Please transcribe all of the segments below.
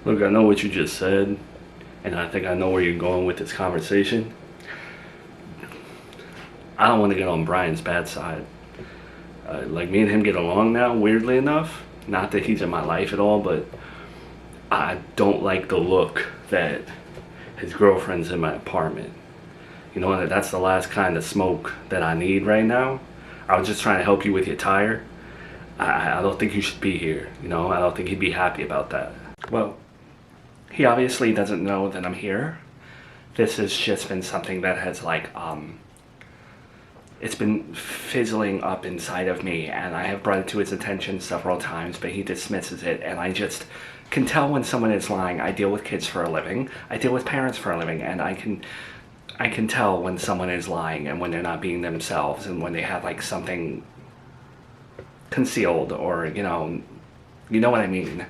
Look, I know what you just said, and I think I know where you're going with this conversation. I don't want to get on Brian's bad side. Like, me and him get along now, weirdly enough. Not that he's in my life at all, but I don't like the look that his girlfriend's in my apartment. You know, that's the last kind of smoke that I need right now. I was just trying to help you with your tire. I don't think you should be here, you know? I don't think he'd be happy about that. Well, he obviously doesn't know that I'm here. This has just been something that has, like, it's been fizzling up inside of me, and I have brought it to his attention several times, but he dismisses it, and I just can tell when someone is lying. I deal with kids for a living. I deal with parents for a living, and I can tell when someone is lying and when they're not being themselves, and when they have, like, something concealed, or, you know what I mean.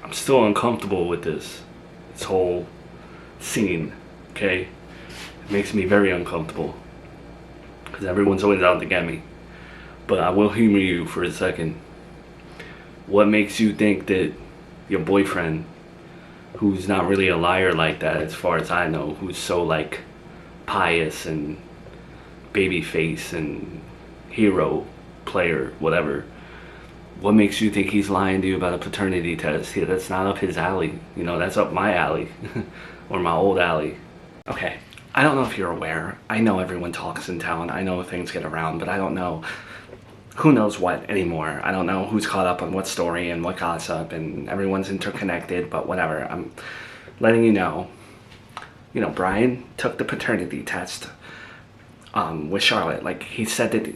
I'm still uncomfortable with this whole scene, okay? It makes me very uncomfortable, because everyone's always out to get me. But I will humor you for a second. What makes you think that your boyfriend, who's not really a liar like that as far as I know, who's so, like, pious and baby face and hero player, whatever, what makes you think he's lying to you about a paternity test? Yeah, that's not up his alley. You know, that's up my alley. Or my old alley. Okay, I don't know if you're aware. I know everyone talks in town. I know things get around, but I don't know who knows what anymore. I don't know who's caught up on what story and what gossip, and everyone's interconnected, but whatever. I'm letting you know. You know, Brian took the paternity test with Charlotte. Like, he said that...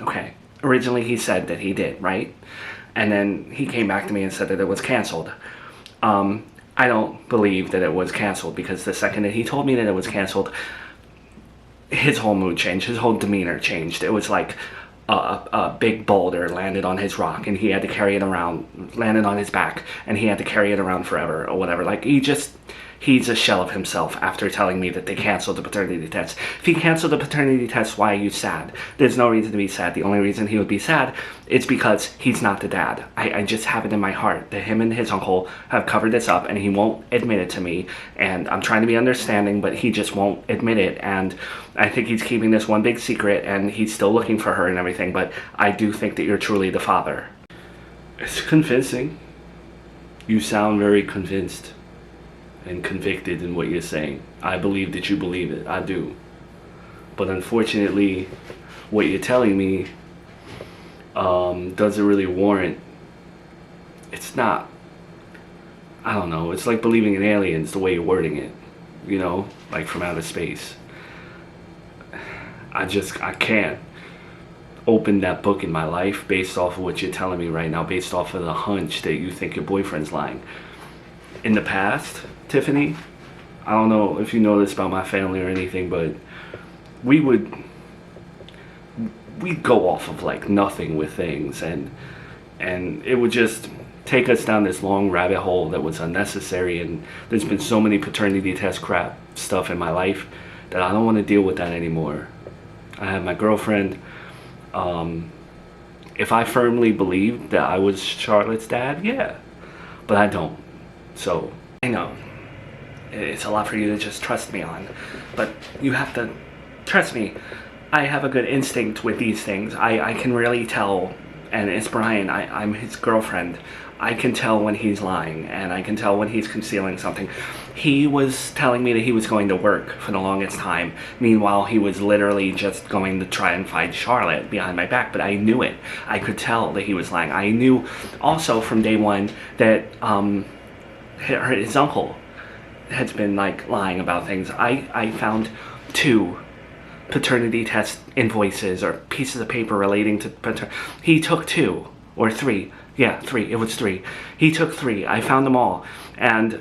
Okay. Originally he said that he did, right? And then he came back to me and said that it was canceled. I don't believe that it was canceled, because the second that he told me that it was canceled, his whole mood changed, his whole demeanor changed. It was like a big boulder landed on his rock, and he had to carry it around, landed on his back, and he had to carry it around forever, or whatever. Like, he's a shell of himself after telling me that they canceled the paternity test. If he canceled the paternity test, why are you sad? There's no reason to be sad. The only reason he would be sad is because he's not the dad. I just have it in my heart that him and his uncle have covered this up, and he won't admit it to me. And I'm trying to be understanding, but he just won't admit it. And I think he's keeping this one big secret, and he's still looking for her and everything. But I do think that you're truly the father. It's convincing. You sound very convinced and convicted in what you're saying. I believe that you believe it. I do. But unfortunately, what you're telling me doesn't really warrant... It's not... I don't know. It's like believing in aliens, the way you're wording it. You know? Like from outer space. I can't open that book in my life based off of what you're telling me right now, based off of the hunch that you think your boyfriend's lying. In the past, Tiffany, I don't know if you know this about my family or anything, but we'd go off of like nothing with things, and it would just take us down this long rabbit hole that was unnecessary. And there's been so many paternity test crap stuff in my life that I don't want to deal with that anymore. I have my girlfriend. If I firmly believed that I was Charlotte's dad, yeah, but I don't. So I know it's a lot for you to just trust me on, but you have to trust me. I have a good instinct with these things. I can really tell, and it's Brian. I'm his girlfriend. I can tell when he's lying, and I can tell when he's concealing something. He was telling me that he was going to work for the longest time. Meanwhile, he was literally just going to try and find Charlotte behind my back, but I knew it. I could tell that he was lying. I knew also from day one that his uncle had been like lying about things. I found 2 paternity test invoices or pieces of paper relating to paternity. He took 2 or 3. Yeah, 3. It was 3. He took 3. I found them all. And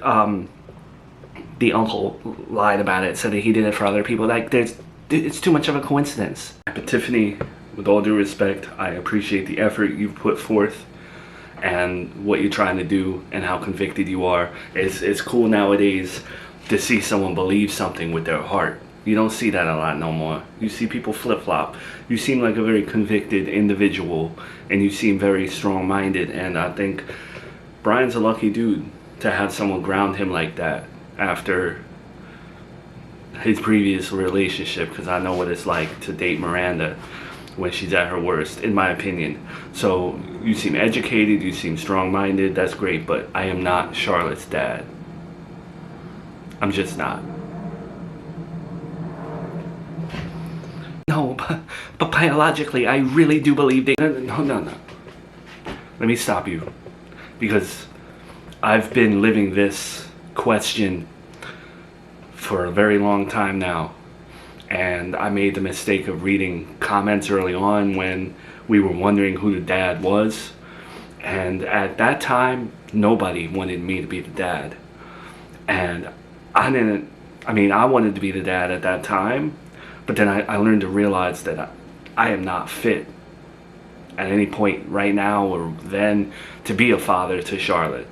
the uncle lied about it, said that he did it for other people. Like, it's too much of a coincidence. But Tiffany, with all due respect, I appreciate the effort you've put forth and what you're trying to do and how convicted you are. It's cool nowadays to see someone believe something with their heart. You don't see that a lot no more. You see people flip-flop. You seem like a very convicted individual, and you seem very strong-minded, and I think Brian's a lucky dude to have someone ground him like that after his previous relationship, because I know what it's like to date Miranda when she's at her worst, in my opinion. So you seem educated, you seem strong-minded, that's great, but I am not Charlotte's dad. I'm just not. No, but biologically, I really do believe they... No. Let me stop you. Because I've been living this question for a very long time now. And I made the mistake of reading comments early on when we were wondering who the dad was. And at that time, nobody wanted me to be the dad. And I wanted to be the dad at that time. But then I learned to realize that I am not fit at any point right now or then to be a father to Charlotte.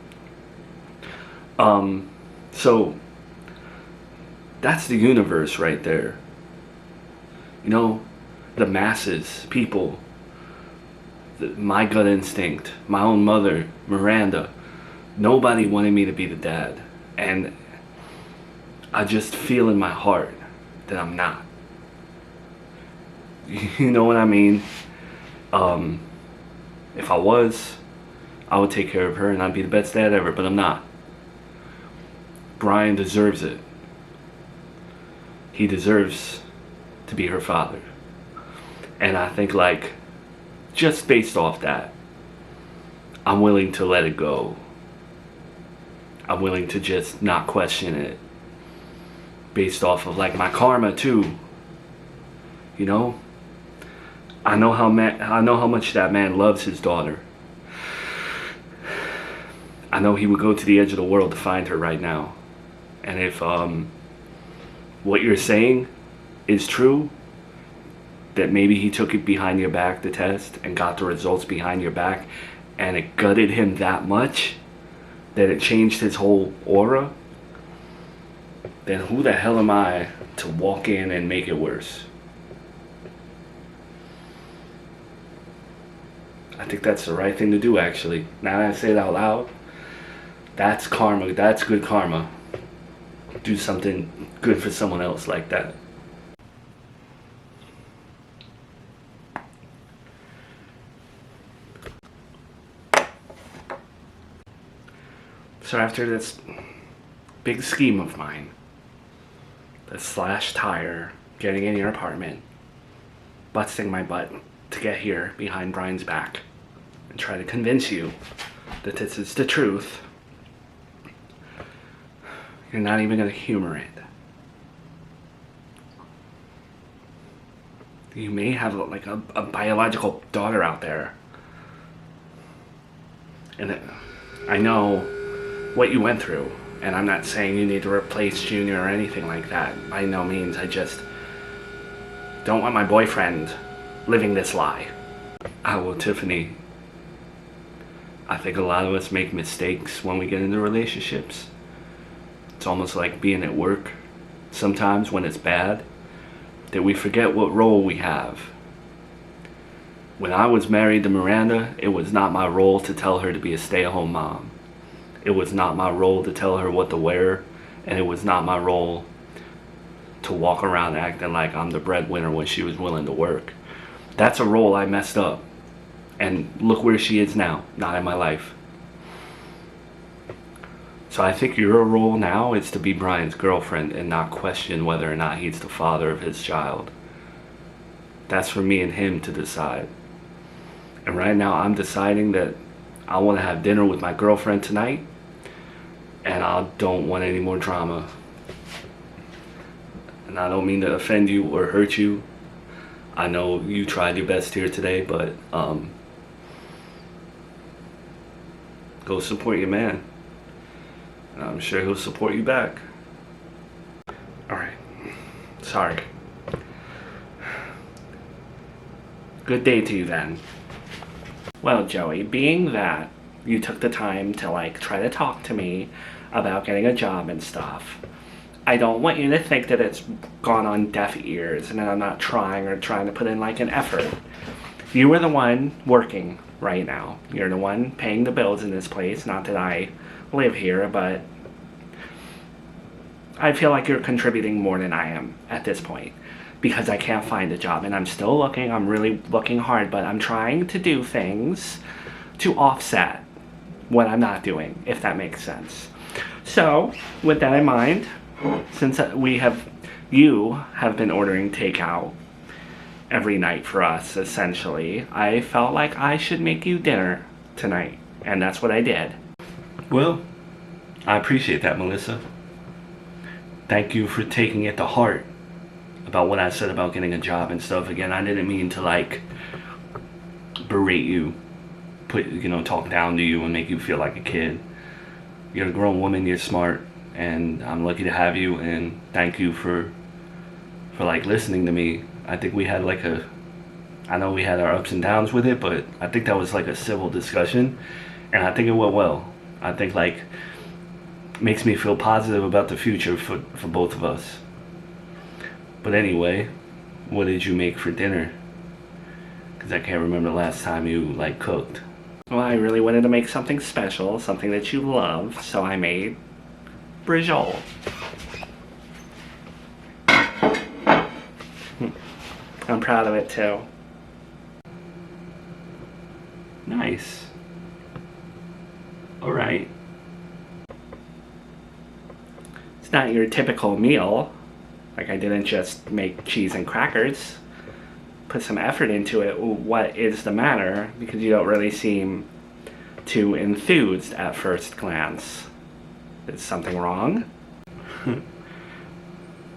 So that's the universe right there. You know, the masses, people, my gut instinct, my own mother, Miranda, nobody wanted me to be the dad. And I just feel in my heart that I'm not. You know what I mean? If I was, I would take care of her and I'd be the best dad ever, but I'm not. Brian deserves it. He deserves to be her father. And I think, like, just based off that, I'm willing to let it go. I'm willing to just not question it. Based off of, like, my karma too. You know? I know how much that man loves his daughter. I know he would go to the edge of the world to find her right now. And if what you're saying is true, that maybe he took it behind your back, the test, and got the results behind your back, and it gutted him that much that it changed his whole aura, then who the hell am I to walk in and make it worse? I think that's the right thing to do, actually. Now that I say it out loud, that's karma. That's good karma. Do something good for someone else like that. So after this big scheme of mine, the slashed tire, getting in your apartment, busting my butt to get here behind Brian's back and try to convince you that this is the truth, you're not even going to humor it. You may have like a biological daughter out there, and I know what you went through, and I'm not saying you need to replace Junior or anything like that, by no means. I just don't want my boyfriend living this lie. Well, Tiffany, I think a lot of us make mistakes when we get into relationships. It's almost like being at work sometimes when it's bad, that we forget what role we have. When I was married to Miranda, it was not my role to tell her to be a stay-at-home mom. It was not my role to tell her what to wear, and it was not my role to walk around acting like I'm the breadwinner when she was willing to work. That's a role I messed up. And look where she is now, not in my life. So I think your role now is to be Brian's girlfriend and not question whether or not he's the father of his child. That's for me and him to decide. And right now I'm deciding that I want to have dinner with my girlfriend tonight, and I don't want any more drama. And I don't mean to offend you or hurt you. I know you tried your best here today, but go support your man. And I'm sure he'll support you back. Alright. Sorry. Good day to you then. Well, Joey, being that you took the time to try to talk to me about getting a job and stuff, I don't want you to think that it's gone on deaf ears and that I'm not trying to put in like an effort. You are the one working right now. You're the one paying the bills in this place. Not that I live here, but I feel like you're contributing more than I am at this point because I can't find a job, and I'm still looking. I'm really looking hard, but I'm trying to do things to offset what I'm not doing, if that makes sense. So, with that in mind, since you have been ordering takeout every night for us, essentially, I felt like I should make you dinner tonight, and that's what I did. Well, I appreciate that, Melissa. Thank you for taking it to heart about what I said about getting a job and stuff. Again, I didn't mean to like berate you, talk down to you and make you feel like a kid. You're a grown woman, you're smart, and I'm lucky to have you, and thank you for like listening to me. I think we had I know we had our ups and downs with it, but I think that was like a civil discussion, and I think it went well. I think like makes me feel positive about the future for both of us. But anyway, what did you make for dinner? Because I can't remember the last time you like cooked. Well, I really wanted to make something special, something that you love, so I made brujol. I'm proud of it too. Nice. Alright. It's not your typical meal. Like, I didn't just make cheese and crackers. Put some effort into it. What is the matter? Because you don't really seem too enthused at first glance. Is something wrong?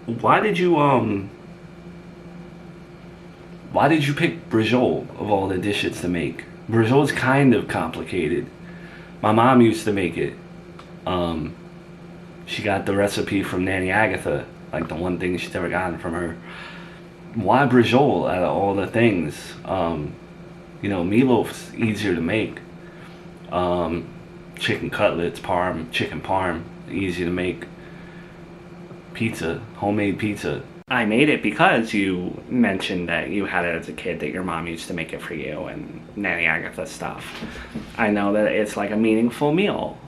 Why did you pick brujol of all the dishes to make? Brujol's kind of complicated. My mom used to make it. She got the recipe from Nanny Agatha, like the one thing she's ever gotten from her. Why brujol out of all the things? Meatloaf's easier to make. Chicken cutlets, chicken parm, easy to make. Pizza, homemade pizza. I made it because you mentioned that you had it as a kid, that your mom used to make it for you, and Nanny Agatha stuff. I know that it's like a meaningful meal.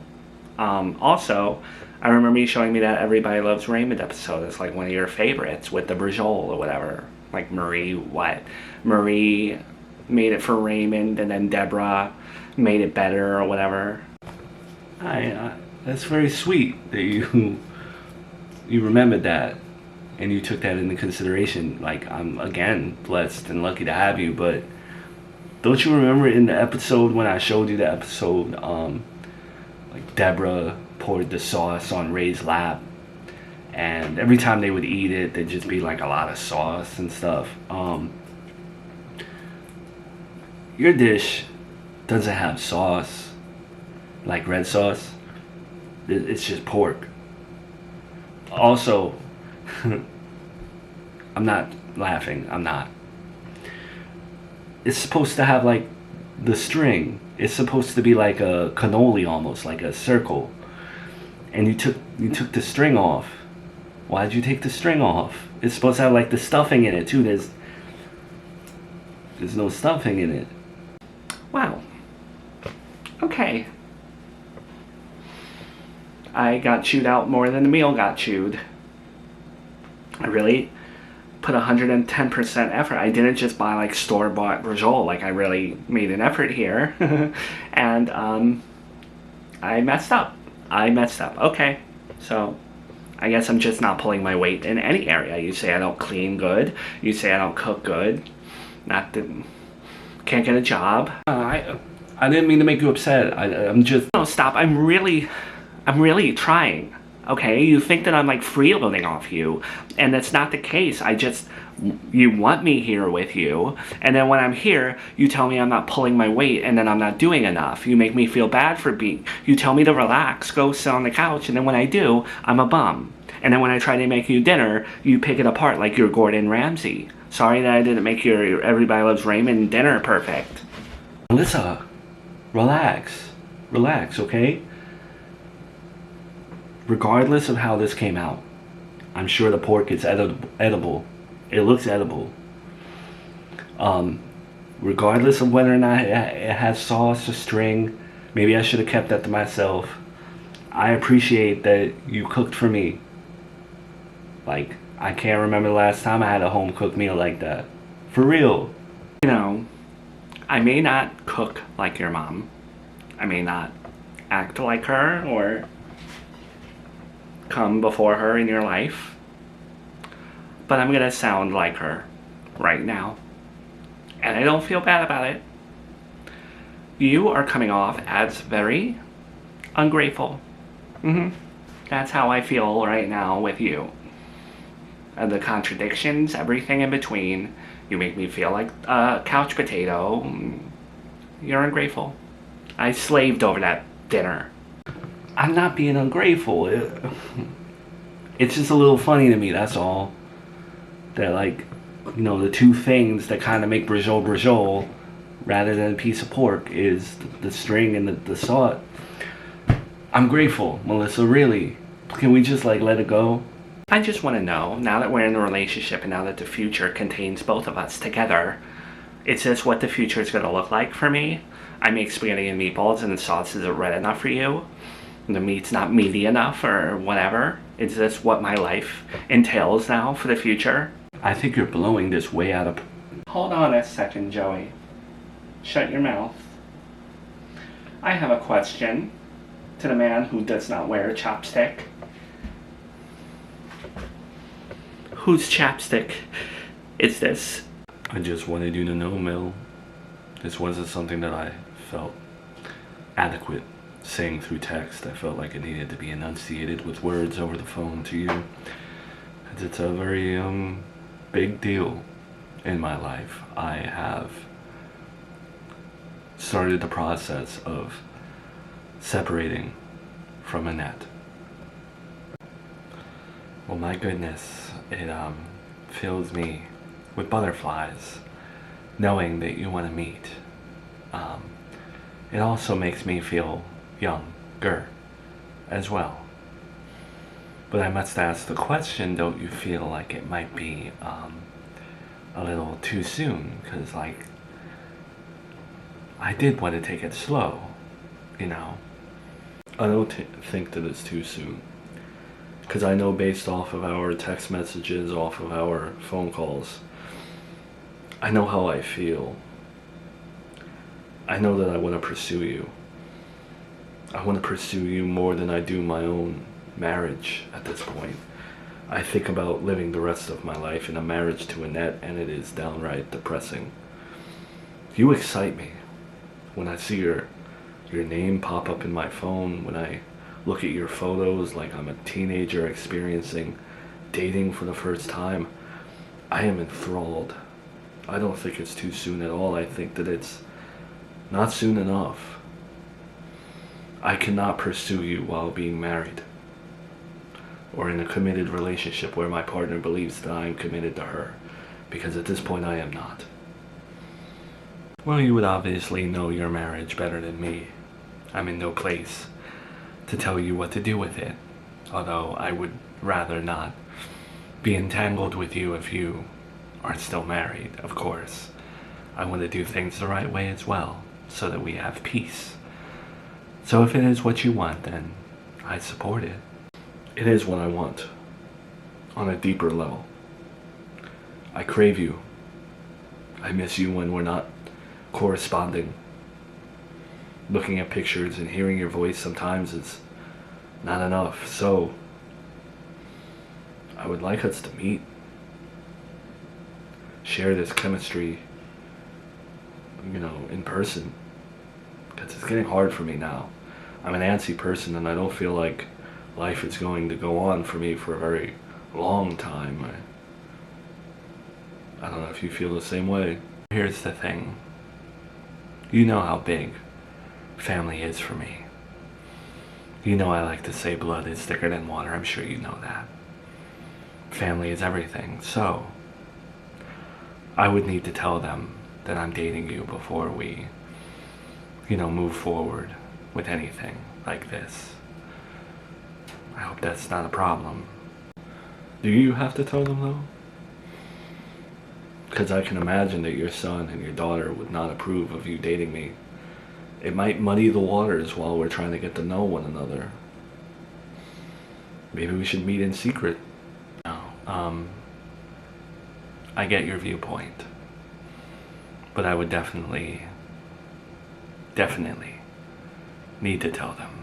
Also, I remember you showing me that Everybody Loves Raymond episode. It's like one of your favorites with the brujol or whatever. Like Marie made it for Raymond, and then Deborah made it better or whatever. That's very sweet that you remembered that and you took that into consideration. Like, I'm again blessed and lucky to have you, but don't you remember in the episode when I showed you the episode, like Deborah poured the sauce on Ray's lap, and every time they would eat it, there'd just be like a lot of sauce and stuff. Your dish doesn't have sauce, like red sauce. It's just pork. Also, I'm not laughing, I'm not. It's supposed to have like the string. It's supposed to be like a cannoli almost, like a circle. And you took the string off. Why'd you take the string off? It's supposed to have like the stuffing in it too. There's no stuffing in it. Wow. Okay. I got chewed out more than the meal got chewed. I really put 110% effort. I didn't just buy like store-bought brujol. Like, I really made an effort here. And I messed up. Okay. So I guess I'm just not pulling my weight in any area. You say I don't clean good. You say I don't cook good. Can't get a job. I didn't mean to make you upset. I'm just... No, stop. I'm really trying. Okay? You think that I'm like freeloading off you, and that's not the case. You want me here with you, and then when I'm here, you tell me I'm not pulling my weight, and then I'm not doing enough. You make me feel bad for you tell me to relax, go sit on the couch, and then when I do, I'm a bum. And then when I try to make you dinner, you pick it apart like you're Gordon Ramsay. Sorry that I didn't make your Everybody Loves Raymond dinner perfect. Melissa, relax, okay? Regardless of how this came out, I'm sure the pork is edible. It looks edible. Regardless of whether or not it has sauce or string, maybe I should have kept that to myself. I appreciate that you cooked for me. Like, I can't remember the last time I had a home cooked meal like that. For real. You know, I may not cook like your mom. I may not act like her or come before her in your life. But I'm gonna sound like her right now. And I don't feel bad about it. You are coming off as very ungrateful. That's how I feel right now with you. And the contradictions, everything in between. You make me feel like a couch potato. You're ungrateful. I slaved over that dinner. I'm not being ungrateful. It's just a little funny to me, that's all. That, like, you know, the two things that kind of make brajol rather than a piece of pork is the string and the salt. I'm grateful, Melissa, really. Can we just, like, let it go? I just want to know, now that we're in a relationship and now that the future contains both of us together, is this what the future is going to look like for me? I make spaghetti and meatballs and the sauce isn't red enough for you? And the meat's not meaty enough or whatever? Is this what my life entails now for the future? I think you're blowing this way out of... Hold on a second, Joey. Shut your mouth. I have a question to the man who does not wear a chopstick. Whose chapstick is this? I just wanted you to know, Mel. This wasn't something that I felt adequate saying through text. I felt like it needed to be enunciated with words over the phone to you. It's a very big deal in my life. I have started the process of separating from Annette. Well, my goodness, it fills me with butterflies knowing that you want to meet. It also makes me feel younger as well. But I must ask the question, don't you feel like it might be a little too soon? Because, like, I did want to take it slow, you know. I don't think that it's too soon. Because I know based off of our text messages, off of our phone calls, I know how I feel. I know that I want to pursue you. I want to pursue you more than I do my own marriage at this point. I think about living the rest of my life in a marriage to Annette, and it is downright depressing. You excite me. When I see your name pop up in my phone, when I look at your photos like I'm a teenager experiencing dating for the first time, I am enthralled. I don't think it's too soon at all. I think that it's not soon enough. I cannot pursue you while being married or in a committed relationship where my partner believes that I am committed to her, because at this point I am not. Well, you would obviously know your marriage better than me. I'm in no place to tell you what to do with it, although I would rather not be entangled with you if you are still married, of course. I want to do things the right way as well, so that we have peace. So if it is what you want, then I support it. It is what I want, on a deeper level. I crave you. I miss you when we're not corresponding. Looking at pictures and hearing your voice sometimes is not enough. So I would like us to meet, share this chemistry, in person. Because it's getting hard for me now. I'm an antsy person and I don't feel like life is going to go on for me for a very long time. I don't know if you feel the same way. Here's the thing. You know how big family is for me. You know I like to say blood is thicker than water. I'm sure you know that. Family is everything. So I would need to tell them that I'm dating you before we, move forward with anything like this. I hope that's not a problem. Do you have to tell them though? Because I can imagine that your son and your daughter would not approve of you dating me. It might muddy the waters while we're trying to get to know one another. Maybe we should meet in secret. No, I get your viewpoint. But I would definitely need to tell them.